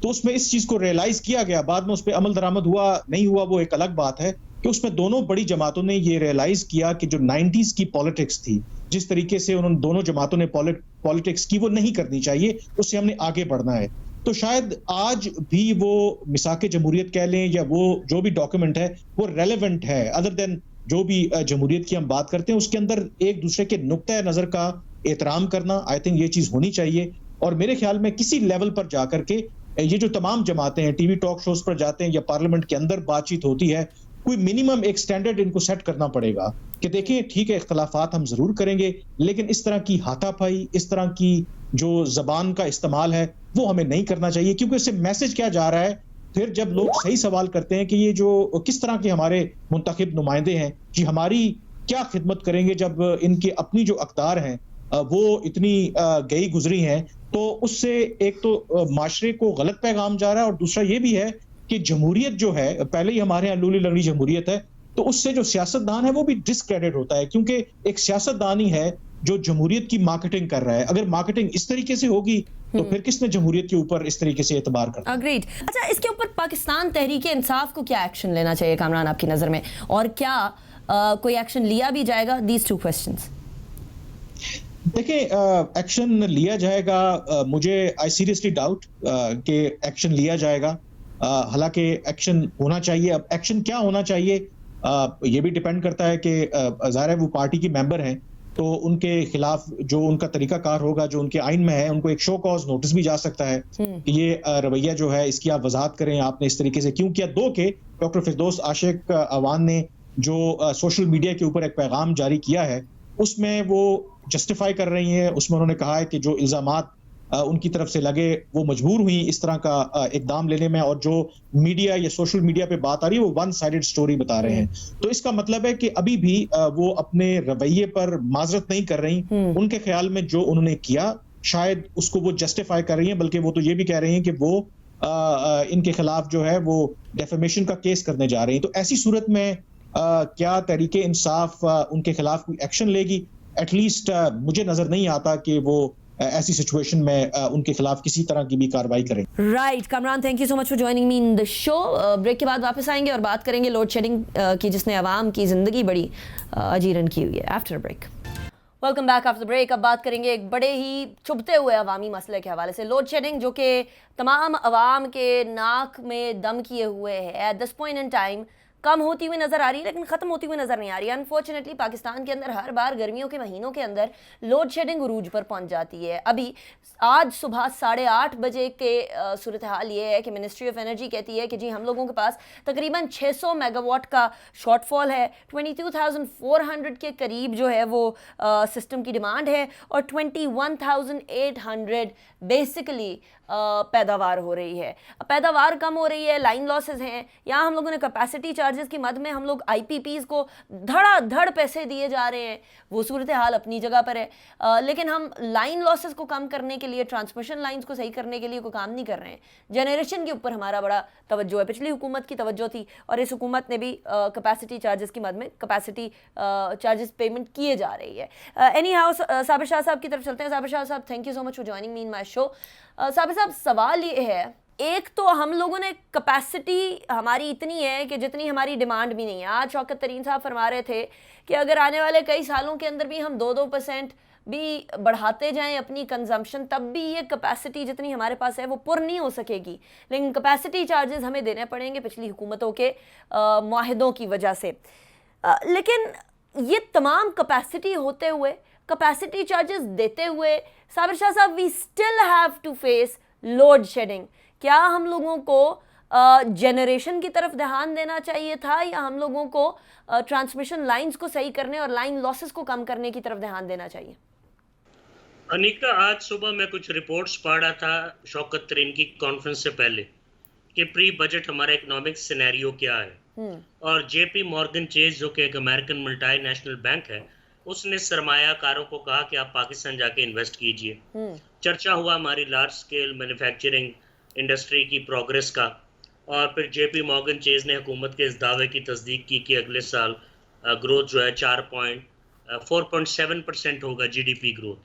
तो उसमें इस चीज को रियलाइज किया गया, बाद में उस पर अमल दरामद हुआ नहीं हुआ वो एक अलग बात है, कि उसमें दोनों बड़ी जमातों ने ये रियलाइज किया कि जो 90s की पॉलिटिक्स थी, जिस तरीके से उन्होंने दोनों जमातों ने पॉलिटिक्स की, वो नहीं करनी चाहिए, उससे हमने आगे बढ़ना है। तो शायद आज भी वो मिसाके जमहूरियत कह लें या वो जो भी डॉक्यूमेंट है वो रेलेवेंट है, अदर देन जो भी जमहूरियत की हम बात करते हैं उसके अंदर एक दूसरे के नुक्ता नजर का एहतराम करना, आई थिंक ये चीज होनी चाहिए। और मेरे ख्याल में किसी लेवल पर जाकर के ये जो तमाम जमातें हैं, टीवी टॉक शोज पर जाते हैं या पार्लियामेंट के अंदर बातचीत होती है, कोई मिनिमम एक स्टैंडर्ड इनको सेट करना पड़ेगा कि देखिए ठीक है, इख्तलाफात हम जरूर करेंगे, लेकिन इस तरह की हाथापाई, इस तरह की जो जबान का इस्तेमाल है वो हमें नहीं करना चाहिए। क्योंकि इससे मैसेज क्या जा रहा है, फिर जब लोग सही सवाल करते हैं कि ये जो किस तरह के हमारे मुंतखब नुमाइंदे हैं कि हमारी क्या खिदमत करेंगे जब इनके अपनी जो अक़दार हैं वो इतनी गई गुजरी हैं, तो उससे एक तो माशरे को गलत पैगाम जा रहा है, और दूसरा ये भी है कि जमहूरियत जो है, पहले ही हमारे यहाँ लूली लगड़ी जमहूरियत है, तो उससे जो सियासतदान है वो भी डिस्क्रेडिट होता है, क्योंकि एक सियासतदान ही है जो जमहूरियत की मार्केटिंग कर रहा है। अगर मार्केटिंग इस तरीके से होगी तो फिर किसने जमहूरियत के ऊपर इस तरीके से एतबार करना। अग्रीड। अच्छा, इसके ऊपर पाकिस्तान तहरीक इंसाफ को क्या एक्शन लेना चाहिए कामरान आपकी नजर में, और क्या कोई एक्शन लिया भी जाएगा? These two questions. देखिए, एक्शन लिया जाएगा, मुझे आई सीरियसली डाउट कि एक्शन लिया जाएगा। हालांकि एक्शन होना चाहिए। अब एक्शन क्या होना चाहिए ये भी डिपेंड करता है कि ज़ाहिर है वो पार्टी की मेंबर हैं, तो उनके खिलाफ जो उनका तरीकाकार होगा, जो उनके आइन में है, उनको एक शो कॉज नोटिस भी जा सकता है कि ये रवैया जो है इसकी आप वजाहत करें, आपने इस तरीके से क्यों किया। दो के डॉक्टर फिरदौस आशिक अवान ने जो सोशल मीडिया के ऊपर एक पैगाम जारी किया है, उसमें वो जस्टिफाई कर रही हैं, उसमें उन्होंने कहा है कि जो इल्जामात उनकी तरफ से लगे वो मजबूर हुई इस तरह का इकदाम लेने में, और जो मीडिया या सोशल मीडिया पे बात आ रही है वो वन साइडेड स्टोरी बता रहे हैं। तो इसका मतलब है कि अभी भी वो अपने रवैये पर माजरत नहीं कर रही। उनके ख्याल में जो उन्होंने किया शायद उसको वो जस्टिफाई कर रही हैं, बल्कि वो तो ये भी कह रही हैं कि वो इनके खिलाफ जो है वो डेफेमेशन का केस करने जा रही हैं। तो ऐसी सूरत में क्या तहरीके इंसाफ उनके खिलाफ कोई एक्शन लेगी? एटलीस्ट मुझे नजर नहीं आता कि वो ऐसी सिचुएशन में उनके खिलाफ किसी तरह की भी कार्रवाई करें। Right Kamran, thank you so much for joining me in the show. Break के बाद वापस आएंगे और बात करेंगे लोड शेडिंग की, जिसने आवाम की जिंदगी बड़ी अजीरन की हुई है। After break, welcome back after break. अब बात करेंगे एक बड़े ही चुभते हुए अवामी मसले के हवाले से, लोड शेडिंग, जो कि तमाम अवाम के नाक में दम किए हुए है। At this point in time कम होती हुई नज़र आ रही है लेकिन ख़त्म होती हुई नज़र नहीं आ रही है। अनफॉर्चुनेटली पाकिस्तान के अंदर हर बार गर्मियों के महीनों के अंदर लोड शेडिंग उरूज पर पहुंच जाती है। अभी आज सुबह 8:30 बजे के सूरत हाल ये है कि मिनिस्ट्री ऑफ एनर्जी कहती है कि जी हम लोगों के पास तकरीबन 600 मेगावाट का शॉर्टफॉल है, 22,400 के करीब जो है वो सिस्टम की डिमांड है और 21,800 बेसिकली पैदावार हो रही है। पैदावार कम हो रही है, लाइन लॉसेस हैं, यहाँ हम लोगों ने कैपेसिटी चार्जेस की मद में हम लोग आईपीपीज़ को धड़ाधड़ पैसे दिए जा रहे हैं, वो सूरत हाल अपनी जगह पर है। लेकिन हम लाइन लॉसेस को कम करने के लिए, ट्रांसमिशन लाइंस को सही करने के लिए कोई काम नहीं कर रहे हैं। जनरेशन के ऊपर हमारा बड़ा तवज्जो है, पिछली हुकूमत की तवज्जो थी और इस हुकूमत ने भी कैपेसिटी चार्जेस की मद में कैपेसिटी चार्जेस पेमेंट किए जा रही है। एनी हाउ साबिर शाह साहब की तरफ चलते हैं। साबिर शाह साहब, thank you so much for joining me in my show. Sabir साहब, सवाल ये है, एक तो हम लोगों ने कैपेसिटी हमारी इतनी है कि जितनी हमारी डिमांड भी नहीं है। आज शौकत तरीन साहब फरमा रहे थे कि अगर आने वाले कई सालों के अंदर भी हम 2% भी बढ़ाते जाएं अपनी कंजम्पशन, तब भी ये कैपेसिटी जितनी हमारे पास है वो पुर नहीं हो सकेगी। लेकिन कैपेसिटी चार्जेस हमें देने पड़ेंगे पिछली हुकूमतों के मुआहदों की वजह से। लेकिन ये तमाम कैपेसिटी होते हुए, कैपेसिटी चार्जेस देते हुए, साबिर शाह साहब, we still have to face load shedding. क्या हम लोगों को जनरेशन की तरफ ध्यान देना चाहिए था या हम लोगों को ट्रांसमिशन लाइंस को सही करने और लाइन लॉसेस को कम करने की तरफ ध्यान देना चाहिए? अनिका, आज सुबह मैं कुछ रिपोर्ट्स पढ़ रहा था शौकत तरीन की कॉन्फ्रेंस से पहले कि प्री बजट हमारा इकोनॉमिक सिनेरियो क्या है, और जेपी मॉर्गन चेज जो कि एक अमेरिकन मल्टीनेशनल बैंक है, उसने सरमायाकारों को कहा कि आप पाकिस्तान जाके इन्वेस्ट कीजिए। चर्चा हुआ हमारी लार्ज स्केल मैन्युफैक्चरिंग इंडस्ट्री की प्रोग्रेस का, और फिर जेपी मॉर्गन चेज ने हुकूमत के इस दावे की तस्दीक की कि अगले साल ग्रोथ जो है 4.7% होगा जीडीपी ग्रोथ।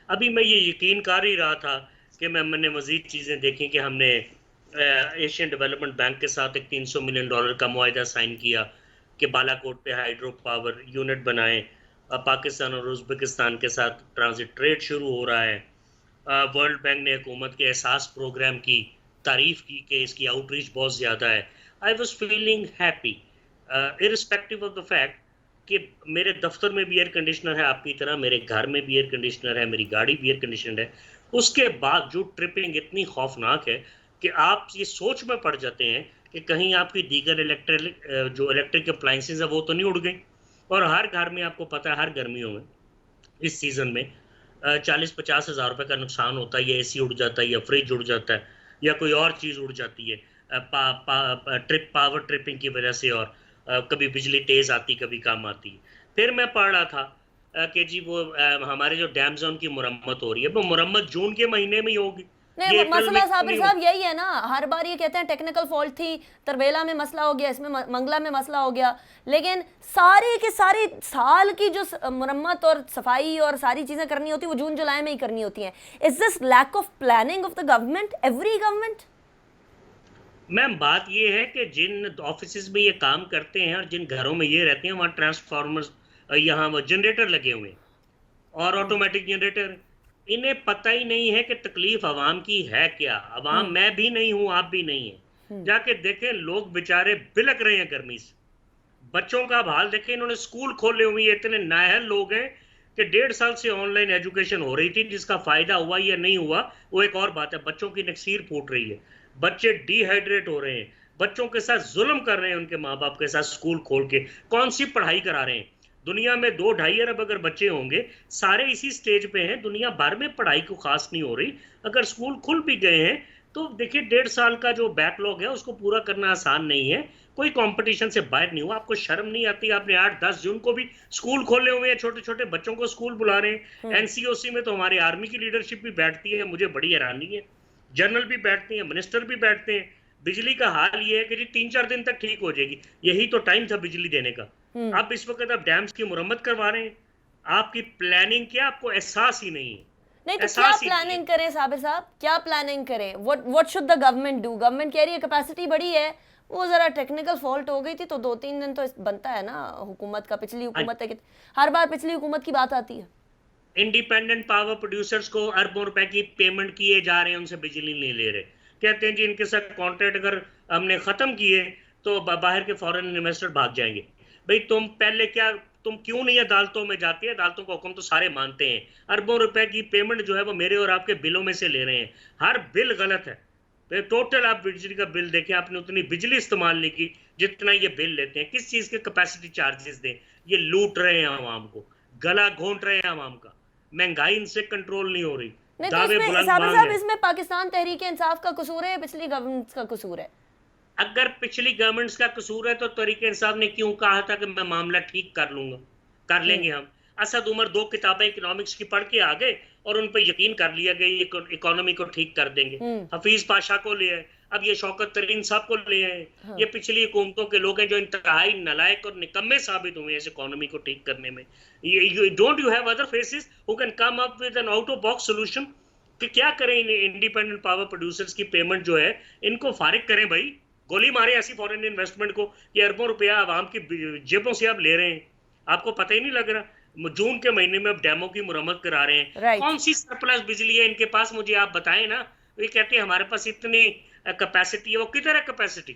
अभी मैं ये यकीन कर ही रहा था कि मैंने मजीद चीज़ें देखी कि हमने एशियन डेवलपमेंट बैंक के साथ एक $300 मिलियन का मुआहिदा साइन किया कि बालाकोट पे हाइड्रो पावर यूनिट बनाएं। पाकिस्तान और उज़्बेकिस्तान के साथ ट्रांजिट ट्रेड शुरू हो रहा है। वर्ल्ड बैंक ने हुकूमत के एहसास प्रोग्राम की तारीफ की कि इसकी आउटरीच बहुत ज़्यादा है। I was feeling happy irrespective of the fact कि मेरे दफ्तर में भी एयर कंडीशनर है आपकी तरह, मेरे घर में भी एयर कंडीशनर है, मेरी गाड़ी भी एयर कंडीशनर है। उसके बाद जो ट्रिपिंग इतनी खौफनाक है कि आप ये सोच में पड़ जाते हैं कि कहीं आपकी दीगर इलेक्ट्रिक अप्लाइंसेज है वो तो नहीं उड़ गई। और हर घर में आपको पता है हर गर्मियों में इस सीज़न में 40-50 हज़ार रुपये का नुकसान होता है। या एसी उड़ जाता है, या फ्रिज उड़ जाता है, या कोई और चीज़ उड़ जाती है पावर ट्रिपिंग की वजह से, और कभी बिजली तेज़ आती, कभी कम आती। फिर मैं पढ़ रहा था कि जी वो हमारे जो डैम्स हैं उनकी मुरम्मत हो रही है, वो मुरम्मत जून के महीने में ही होगी। नहीं, मसला साबिर साहब यही है ना, हर बार ये कहते हैं टेक्निकल फॉल्ट थी, तरबेला में मसला हो गया, इसमें मंगला में मसला हो गया, लेकिन सारे के सारे साल की जो मुरम्मत और सफाई और सारी चीज़ें करनी होती है वो जून जुलाई में ही करनी होती हैं। Is this lack of planning of the government, every government? Ma'am, बात ये है कि जिन ऑफिस में ये काम करते हैं और जिन घरों में ये रहते हैं वहाँ ट्रांसफार्मर्स, यहाँ वो जनरेटर लगे हुए हैं और ऑटोमेटिक जनरेटर। इन्हें पता ही नहीं है कि तकलीफ आवाम की है क्या। आवाम मैं भी नहीं हूँ, आप भी नहीं है। जाके देखें, लोग बेचारे बिलक रहे हैं गर्मी से। बच्चों का हाल देखें, इन्होंने स्कूल खोले हुए हैं। इतने नाअहल लोग हैं कि 1.5 साल से ऑनलाइन एजुकेशन हो रही थी, जिसका फायदा हुआ या नहीं हुआ वो एक और बात है। बच्चों की नक्सीर फूट रही है, बच्चे डिहाइड्रेट हो रहे हैं, बच्चों के साथ जुल्म कर रहे हैं उनके माँ बाप के साथ स्कूल खोल के। कौन सी पढ़ाई करा रहे हैं? दुनिया में 2-2.5 अरब अगर बच्चे होंगे, सारे इसी स्टेज पे हैं, दुनिया भर में पढ़ाई को खास नहीं हो रही। अगर स्कूल खुल भी गए हैं तो देखिए 1.5 साल का जो बैकलॉग है उसको पूरा करना आसान नहीं है। कोई कंपटीशन से बाहर नहीं हुआ। आपको शर्म नहीं आती? आपने 8-10 जून को भी स्कूल खोले हुए हैं, छोटे छोटे बच्चों को स्कूल बुला रहे हैं। एनसीओसी में तो हमारी आर्मी की लीडरशिप भी बैठती है, मुझे बड़ी हैरानी है। जनरल भी बैठते हैं, मिनिस्टर भी बैठते हैं। बिजली का हाल ये है कि जी 3-4 दिन तक ठीक हो जाएगी, यही तो टाइम था बिजली देने का। अब इस वक्त आप डैम्स की मुरम्मत करवा रहे हैं। आपकी प्लानिंग क्या? आपको एहसास ही नहीं है। नहीं तो क्या प्लानिंग करें साबिर साहब, क्या प्लानिंग करें? What should the government do? Government कह रही है कैपेसिटी बढ़ी है, वो जरा टेक्निकल फॉल्ट हो गई थी तो 2-3 दिन तो बनता है ना हुकूमत का। पिछली हुकूमत है कि हर बार पिछली हुकूमत की बात आती है। इंडिपेंडेंट पावर प्रोड्यूसर्स को अरबों रुपए की पेमेंट किए जा रहे हैं, उनसे बिजली नहीं ले रहे। कहते हैं जी इनके साथ कॉन्ट्रैक्ट अगर हमने खत्म किए तो बाहर के फॉरेन इन्वेस्टर भाग जाएंगे। भाई तुम क्यों नहीं अदालतों में जाती है? अदालतों का हुक्म तो सारे मानते हैं। अरबों रुपए की पेमेंट जो है वो मेरे और आपके बिलों में से ले रहे हैं। हर बिल गलत है। टोटल आप बिजली का बिल देखें, आपने उतनी बिजली इस्तेमाल नहीं की जितना ये बिल लेते हैं। किस चीज के कैपेसिटी चार्जेस दें? ये लूट रहे हैं आवाम को, गला घोंट रहे हैं आवाम का। महंगाई इनसे कंट्रोल नहीं हो रही। नहीं तो दावे इसमें बुलंद साबिर मांग साहब, है। इसमें पाकिस्तान तहरीक इंसाफ का कसूर है या पिछली गवर्नमेंट का कसूर है? अगर पिछली गवर्नमेंट्स का कसूर है तो तहरीक इंसाफ ने क्यों कहा था कि मैं मामला ठीक कर लूंगा? कर लेंगे हम। असद उमर 2 किताबें इकोनॉमिक्स की पढ़ के आ गए और उन पर यकीन कर लिया गया इकोनॉमी को ठीक कर देंगे। हफीज पाशा को ले आए, अब ये शौकत तरीन साहब को ले आए। ये पिछली हुकूमतों के लोग हैं जो इंतहाई नालायक और निकम्मे साबित हुए हैं इस इकोनॉमी को ठीक करने में। Don't you have other faces who can come up with an out of box solution? कि क्या करें इंडिपेंडेंट पावर प्रोड्यूसर्स की पेमेंट जो है इनको फारिग करें भाई। गोली मारे ऐसी फॉरेन इन्वेस्टमेंट को कि अरबों रुपया आवाम की जेबों से आप ले रहे हैं, आपको पता ही नहीं लग रहा। जून के महीने में अब डैमों की मुरम्मत करा रहे हैं। कौन सी सरप्लस बिजली है इनके पास? मुझे आप बताएं ना। ये कहते हैं हमारे पास इतनी कैपेसिटी है। वो किधर है कैपेसिटी?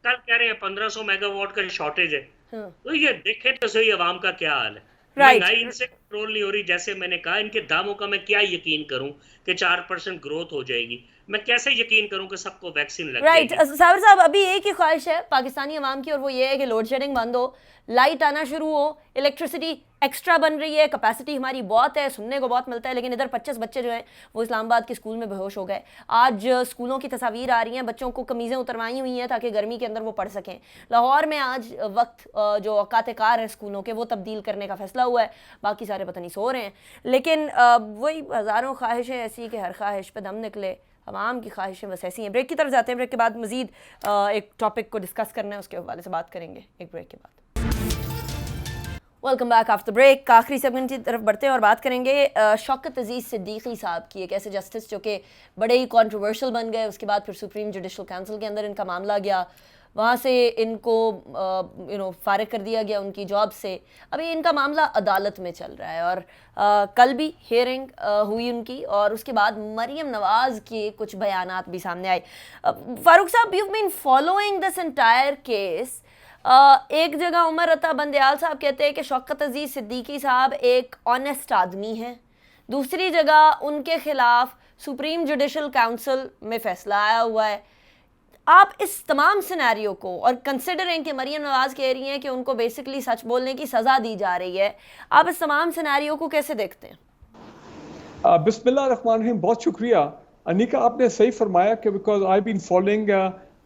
कल कह रहे हैं 1500 मेगावाट का शॉर्टेज है। तो ये देखें तो सही अवाम का क्या हाल है। महंगाई इनसे कंट्रोल नहीं हो रही। जैसे मैंने कहा, इनके दामों का मैं क्या यकीन करूं कि 4% ग्रोथ हो जाएगी? मैं कैसे यकीन करूं कि सबको वैक्सीन लग जाएगी? साबिर साहब, अभी एक ही ख्वाहिश है पाकिस्तानी अवाम की और वो ये है कि लोड शेडिंग बंद हो, लाइट आना शुरू हो, इलेक्ट्रिसिटी एक्स्ट्रा बन रही है, कैपेसिटी हमारी बहुत है, सुनने को बहुत मिलता है, लेकिन इधर 25 बच्चे जो हैं वो इस्लामाबाद के स्कूल में बेहोश हो गए। आज स्कूलों की तस्वीर आ रही हैं, बच्चों को कमीज़ें उतरवाई हुई हैं ताकि गर्मी के अंदर वो पढ़ सकें। लाहौर में आज वक्त जो औकात कार है स्कूलों के वो तब्दील करने का फैसला हुआ है, बाकी सारे पता नहीं सो रहे हैं। लेकिन वही हज़ारों ख्वाहिशें ऐसी कि हर ख्वाहिश पर दम निकले। आवाम की ख्वाहिशें बस ऐसी हैं। ब्रेक की तरफ जाते हैं। ब्रेक के बाद मज़ीद एक टॉपिक को डिस्कस करना है, उसके हवाले से बात करेंगे एक ब्रेक के बाद। Welcome back after break. आखिरी सेगमेंट की तरफ बढ़ते हैं और बात करेंगे शौकत अजीज़ सिद्दीकी साहब की, एक ऐसे जस्टिस जो कि बड़े ही कॉन्ट्रोवर्शियल बन गए। उसके बाद फिर सुप्रीम जुडिशल काउंसिल के अंदर इनका मामला गया, वहाँ से इनको फारिग कर दिया गया उनकी जॉब से। अभी इनका मामला अदालत में चल रहा है और कल भी हियरिंग हुई उनकी, और उसके बाद मरियम नवाज़ के कुछ बयानात भी सामने आए। फारूक साहब, you been following this entire case. एक जगह उमर अता बंदयाल साहब कहते हैं कि शौकत अजीज़ सिद्दीकी साहब एक ऑनेस्ट आदमी हैं, दूसरी जगह उनके खिलाफ सुप्रीम जुडिशल काउंसिल में फैसला आया हुआ है। आप इस तमाम सिनेरियो को, और कंसिडरिंग कि मरियम नवाज़ कह रही हैं कि उनको बेसिकली सच बोलने की सज़ा दी जा रही है, आप इस तमाम सिनेरियो को कैसे देखते हैं? बिस्मिल्लाहिर्रहमानिर्रहीम। बहुत शुक्रिया अनिका, आपने सही फरमाया कि because I been following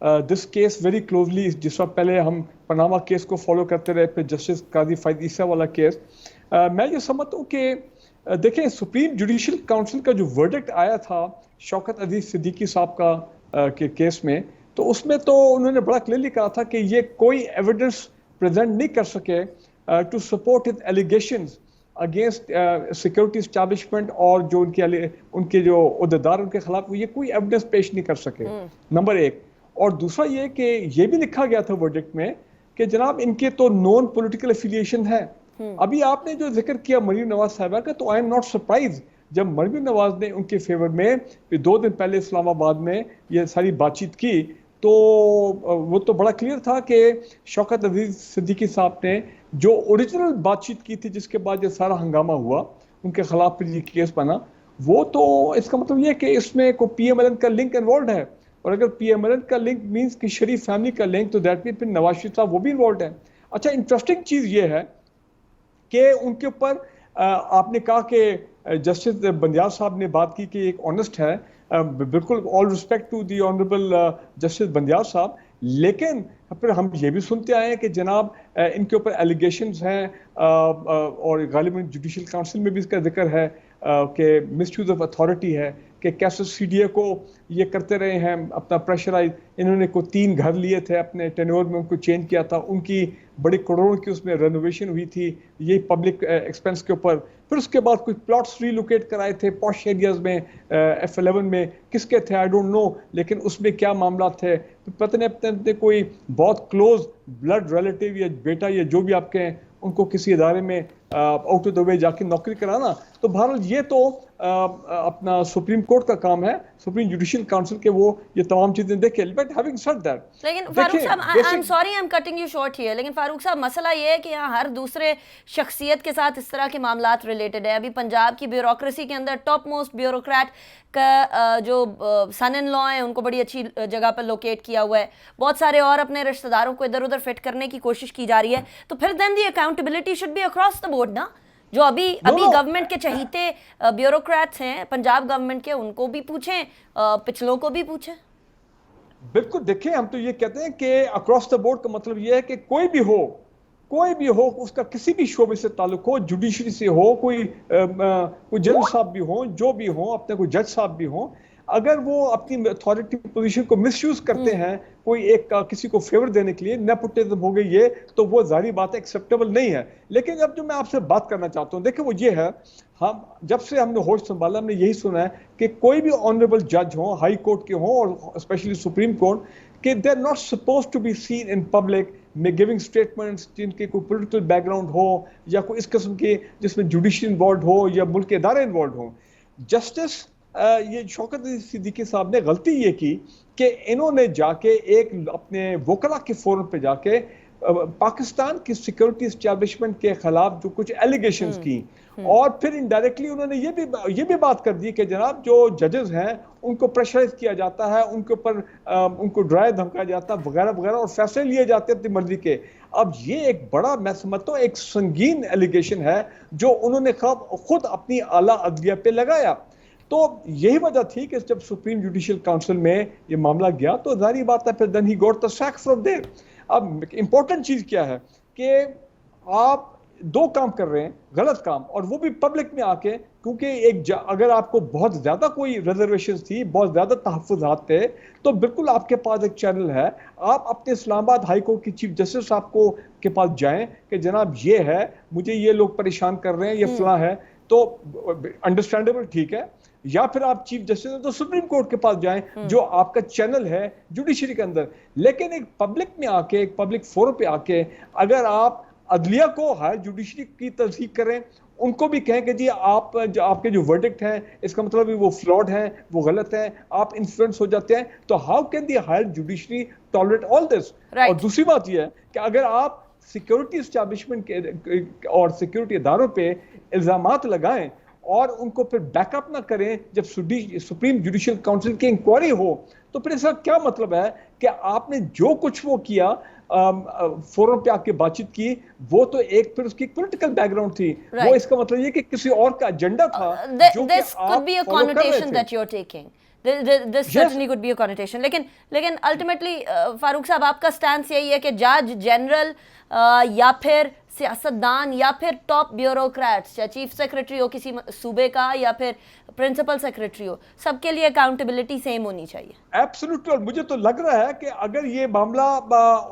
this case very closely. जिस वक्त पहले हम पनामा केस को फॉलो करते रहे, फिर जस्टिस काजी फैद ईसा वाला केस, मैं ये समझता हूँ कि देखें, सुप्रीम जुडिशल काउंसिल का जो वर्डिक्ट आया था शौकत अजीज़ सिद्दीकी साहब का के केस में, तो उसमें तो उन्होंने बड़ा क्लियरली कहा था कि ये कोई एविडेंस प्रेजेंट नहीं कर सके to support his allegations against security establishment, और जो उनके जो उहदेदार उनके खिलाफ, ये कोई एविडेंस पेश नहीं कर सके, नंबर एक। और दूसरा ये कि ये भी लिखा गया था वर्डिक्ट में कि जनाब इनके तो नॉन पॉलिटिकल एफिलिएशन है। अभी आपने जो जिक्र किया मरियम नवाज साहिबा का, तो आई एम नॉट सरप्राइज जब मरियम नवाज ने उनके फेवर में 2 दिन पहले इस्लामाबाद में ये सारी बातचीत की, तो वो तो बड़ा क्लियर था कि शौकत अजीज़ सिद्दीकी साहब ने जो ओरिजिनल बातचीत की थी, जिसके बाद ये सारा हंगामा हुआ, उनके खिलाफ फिर ये केस बना, वो तो इसका मतलब ये है कि इसमें कोई PMLN का लिंक इन्वॉल्व है। और अगर PMLN का लिंक मींस कि शरीफ फैमिली का लिंक, तो दैट मीन फिर नवाज शरीफ साहब वो भी इन्वॉल्व है। अच्छा, इंटरेस्टिंग चीज़ ये है कि उनके ऊपर आपने कहा कि जस्टिस बंदियाल साहब ने बात की कि एक ऑनेस्ट है, बिल्कुल all respect to the honourable justice Bandial साहब, लेकिन फिर हम ये भी सुनते आए हैं कि जनाब इनके ऊपर एलिगेशंस हैं, और गालिबन जुडिशल काउंसिल में भी इसका जिक्र है कि मिसयूज ऑफ अथॉरिटी है, कि कैसे CDA को ये करते रहे हैं अपना प्रेशराइज। इन्होंने को 3 घर लिए थे अपने टेन्योर में, उनको चेंज किया था, उनकी बड़ी करोड़ों की उसमें रेनोवेशन हुई थी, ये पब्लिक एक्सपेंस के ऊपर। फिर उसके बाद कुछ प्लॉट्स रीलोकेट कराए थे पॉश एरियाज में, F11 में, किसके थे आई डोंट नो, लेकिन उसमें क्या मामला थे तो पता नहीं, कोई बहुत क्लोज ब्लड रिलेटिव या बेटा या जो भी आपके हैं, उनको किसी इदारे में आउट ऑफ द वे जाके नौकरी कराना। तो बहरहाल ये तो अपना सुप्रीम कोर्ट का काम है, सुप्रीम जुडिशियल काउंसिल के वो ये तमाम चीजें देखे। बट हैविंग सेड दैट, लेकिन फारूक साहब, I am sorry I am cutting you short here, लेकिन फारूक साहब मसला ये है कि यहाँ हर दूसरे शख्सियत के साथ इस तरह के मामलात रिलेटेड है। अभी पंजाब की ब्यूरोक्रेसी के अंदर टॉप मोस्ट ब्यूरोक्रेट का जो सन इन लॉ है उनको बड़ी अच्छी जगह पर लोकेट किया हुआ है, बहुत सारे और अपने रिश्तेदारों को इधर उधर फिट करने की कोशिश की जा रही है, तो फिर then the accountability should be across the board ना। जो अभी गवर्नमेंट के चहीते ब्यूरोक्रेट्स हैं पंजाब गवर्नमेंट के, उनको भी पूछें, पिछलों को भी पूछें। बिल्कुल, देखिए हम तो ये कहते हैं कि अक्रॉस द बोर्ड का मतलब ये है कि कोई भी हो उसका किसी भी शोबे से ताल्लुक हो, जुडिशरी से हो, कोई जज साहब भी हो, जो भी हो, अपने कोई जज साहब भी हो, अगर वो अपनी अथॉरिटी पोजीशन को मिसयूज करते हैं कोई एक किसी को फेवर देने के लिए, नेपोटिज्म हो गई ये, तो वो जारी बात है एक्सेप्टेबल नहीं है। लेकिन अब जो मैं आपसे बात करना चाहता हूँ, देखिए वो ये है, हम जब से हमने होश संभाला हमने यही सुना है कि कोई भी ऑनरेबल जज हो, हाई कोर्ट के हो और स्पेशली सुप्रीम कोर्ट के, they are not suppose to be seen in public में गिविंग स्टेटमेंट्स जिनके कोई पॉलिटिकल बैकग्राउंड हो या कोई इस किस्म के जिसमें जुडिशरी इन्वॉल्व हो या मुल्क के इदारे इन्वॉल्व हो। जस्टिस ये शौकत अली सिद्दीकी साहब ने गलती ये की कि इन्होंने जाके एक अपने वकला के फोरम पे जाके पाकिस्तान की सिक्योरिटी एस्टेब्लिशमेंट के खिलाफ जो कुछ एलिगेशंस की, और फिर इनडायरेक्टली उन्होंने ये भी बात कर दी कि जनाब जो जजेस हैं उनको प्रेशराइज किया जाता है, उनके ऊपर उनको डराया धमकाया जाता है वगैरह वगैरह, और फैसले लिए जाते हैं अपनी मर्जी के। अब ये एक बड़ा, मैं समझता हूँ एक संगीन एलिगेशन है जो उन्होंने खुद अपनी आला अदलिया पे लगाया। तो यही वजह थी कि जब सुप्रीम जुडिशियल काउंसिल में ये मामला गया तो जारी बात है फिर then he got the sack from there. अब इंपॉर्टेंट चीज क्या है कि आप दो काम कर रहे हैं, गलत काम, और वो भी पब्लिक में आके, क्योंकि अगर आपको बहुत ज्यादा कोई रिजर्वेशन थी, बहुत ज्यादा तहफ्फुज़ात थे, तो बिल्कुल आपके पास एक चैनल है, आप अपने इस्लामाबाद हाई कोर्ट की चीफ जस्टिस साहब को के पास जाएं कि जनाब ये है, मुझे ये लोग परेशान कर रहे हैं, ये फला है, तो अंडरस्टैंडेबल, ठीक है। या फिर आप चीफ जस्टिस तो सुप्रीम कोर्ट के पास जाएं जो आपका चैनल है जुडिशरी के अंदर। लेकिन एक पब्लिक में आके, एक पब्लिक फोरम पे आके अगर आप अदलिया को हायर जुडिशरी की तस्दीक करें, उनको भी कहें कि जी आपके जो वर्डिक्ट हैं इसका मतलब वो फ्लॉड हैं, वो गलत हैं, आप इन्फ्लुएंस हो जाते हैं, तो how can the higher judiciary tolerate all this. और दूसरी बात यह है कि अगर आप सिक्योरिटी एस्टैब्लिशमेंट के और सिक्योरिटी इदारों पे इल्जामात लगाएं और उनको फिर बैकअप ना करें जब सुप्रीम जुडिशियल काउंसिल की इंक्वायरी हो, तो फिर इसका क्या मतलब है कि आपने जो कुछ वो किया फोरम पे आके बातचीत की, वो तो एक फिर उसकी पॉलिटिकल बैकग्राउंड थी, वो इसका मतलब ये कि किसी और का एजेंडा था जो कि आप फॉलो कर रहे थे। This certainly could be a connotation, लेकिन अल्टीमेटली फारूक साहब आपका स्टैंस यही है कि जज जनरल या फिर सियासतदान या फिर टॉप ब्यूरोक्रेट्स, या चीफ सेक्रेटरी हो किसी सूबे का या फिर प्रिंसिपल सेक्रेटरी हो, सबके लिए अकाउंटेबिलिटी सेम होनी चाहिए। एब्सोल्युटली। और मुझे तो लग रहा है कि अगर ये मामला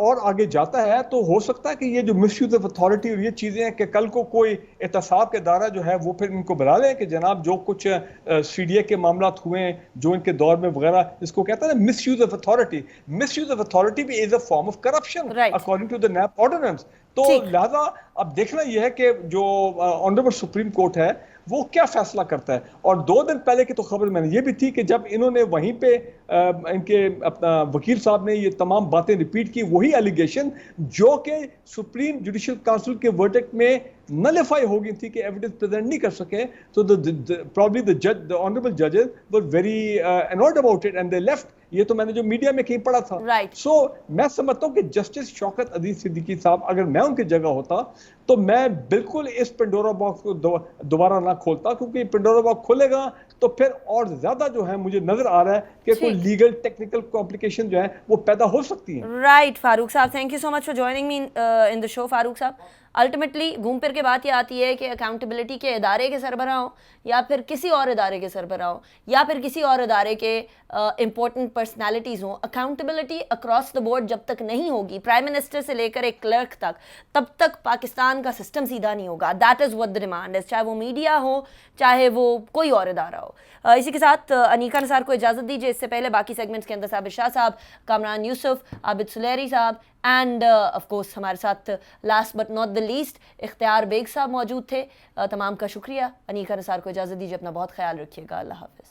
और आगे जाता है तो हो सकता है कि ये जो मिसयूज ऑफ अथॉरिटी और ये चीजें हैं कि कल को कोई एहतसाब के दायरा जो है वो फिर इनको बुला लें कि जनाब जो कुछ सीडीए के मामला हुए हैं जो इनके दौर में वगैरह, इसको कहते हैं ना misuse of authority. Misuse of authority भी is a form of corruption according to the NAB ordinance. तो लिहाजा अब देखना यह है कि जो ऑनरेबल सुप्रीम कोर्ट है वो क्या फैसला करता है। और 2 दिन पहले की तो खबर मैंने ये भी थी कि जब इन्होंने वहीं पे इनके अपना वकील साहब ने ये तमाम बातें रिपीट की, वही एलिगेशन जो कि सुप्रीम जुडिशियल काउंसिल के वर्डिक्ट में नलिफाई हो गई थी कि एविडेंस प्रेजेंट नहीं कर सके, तो probably the honorable judges were very annoyed about it and they left। ये तो मैंने जो मीडिया में कहीं पढ़ा था। सो मैं समझता हूँ कि जस्टिस शौकत अली सिद्दीकी साहब, अगर मैं उनकी जगह होता तो मैं बिल्कुल इस पेंडोरा बॉक्स को दोबारा ना खोलता, क्योंकि पेंडोरा बॉक्स खोलेगा तो फिर और ज्यादा जो है मुझे नजर आ रहा है कि कोई लीगल टेक्निकल कॉम्प्लिकेशन जो है वो पैदा हो सकती है। राइट फारूक साहब, thank you so much for joining me in the show. Farooq साहब, अल्टीमेटली घूम फिर के बात ये आती है कि अकाउंटेबिलिटी के इदारे के सरबराह हो या फिर किसी और इदारे के सरबराह हो या फिर किसी और इदारे के इंपॉर्टेंट पर्सनैलिटीज़ हों, अकाउंटेबिलिटी अक्रॉस द बोर्ड जब तक नहीं होगी, प्राइम मिनिस्टर से लेकर एक क्लर्क तक, तब तक पाकिस्तान का सिस्टम सीधा नहीं होगा। That is what the demand है, चाहे वो मीडिया हो चाहे वो कोई और इदारा हो। इसी के साथ अनीका निसार को इजाज़त दीजिए। इससे पहले बाकी सेगमेंट्स के अंदर साबिर शाह साहब, कामरान यूसुफ, आबिद सुलेरी साहब एंड ऑफ कोर्स हमारे साथ last but not the least इख्तियार बेग साहब मौजूद थे। तमाम का शुक्रिया। अनीका निसार को इजाज़त दीजिए, अपना बहुत ख्याल रखिएगा। अल्लाह हाफ़िज़।